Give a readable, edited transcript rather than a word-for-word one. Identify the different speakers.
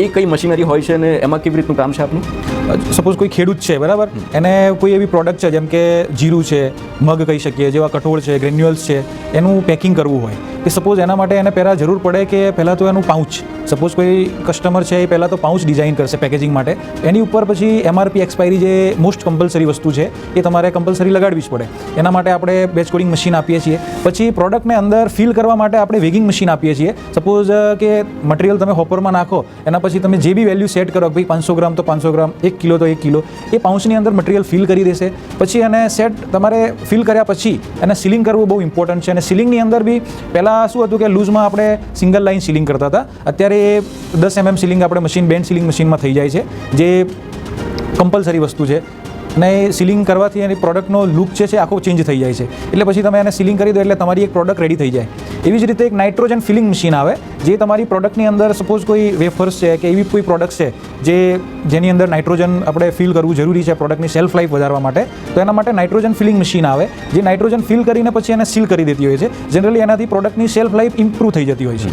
Speaker 1: એ કઈ મશીનરી હોય છે અને એમાં કેવી રીતનું કામ છે આપનું?
Speaker 2: સપોઝ કોઈ ખેડૂત છે, બરાબર, એને કોઈ એવી પ્રોડક્ટ છે જેમ કે જીરું છે, મગ કહી શકીએ, જેવા કઠોળ છે, ગ્રેન્યુઅલ્સ છે, એનું પેકિંગ કરવું હોય કે સપોઝ એના માટે એને પહેલાં જરૂર પડે કે પહેલાં તો એનું પાઉચ, સપોઝ કોઈ કસ્ટમર છે એ પહેલાં તો પાઉચ ડિઝાઇન કરશે પેકેજિંગ માટે, એની ઉપર પછી MRP એક્સપાયરી જે મોસ્ટ કમ્પલસરી વસ્તુ છે એ તમારે કમ્પલસરી લગાડવી જ પડે. એના માટે આપણે બેચ કોડિંગ મશીન આપીએ છીએ. પછી પ્રોડક્ટને અંદર ફિલ કરવા માટે આપણે વેગિંગ મશીન આપીએ છીએ. સપોઝ કે મટીરિયલ તમે હોપરમાં નાખો, એના પછી તમે જે બી વેલ્યુ સેટ કરો, ભાઈ 500 ગ્રામ તો 500 ગ્રામ, 1 કિલો તો 1 કિલો, એ પાઉચની અંદર મટીરિયલ ફિલ કરી દેશે. પછી એને સેટ તમારે ફિલ કર્યા પછી એને સીલિંગ કરવું બહુ ઇમ્પોર્ટન્ટ છે. અને સીલિંગની અંદર બી પહેલાં શું હતું કે લૂઝમાં આપણે સિંગલ લાઇન સીલિંગ કરતા હતા. અત્યારે એ 10 mm સીલિંગ આપણે મશીન બેન્ડ સીલિંગ મશીનમાં થઈ જાય છે, જે કમ્પલસરી વસ્તુ છે. અને એ સીલિંગ કરવાથી એની પ્રોડક્ટનો લુક છે આખો ચેન્જ થઈ જાય છે. એટલે પછી તમે એને સીલિંગ કરી દો એટલે તમારી એક પ્રોડક્ટ રેડી થઈ જાય. એવી જ રીતે એક નાઇટ્રોજન ફિલિંગ મશીન આવે, જે તમારી પ્રોડક્ટની અંદર સપોઝ કોઈ વેફર્સ છે કે એવી કોઈ પ્રોડક્ટ છે જેની અંદર નાઇટ્રોજન આપણે ફિલ કરવું જરૂરી છે પ્રોડક્ટની સેલ્ફ લાઈફ વધારવા માટે, તો એના માટે નાઇટ્રોજન ફિલિંગ મશીન આવે, જે નાઇટ્રોજન ફિલ કરીને પછી એને સીલ કરી દેતી હોય છે. જનરલી એનાથી પ્રોડક્ટની સેલ્ફ લાઈફ ઇમ્પ્રૂવ થઈ જતી હોય છે.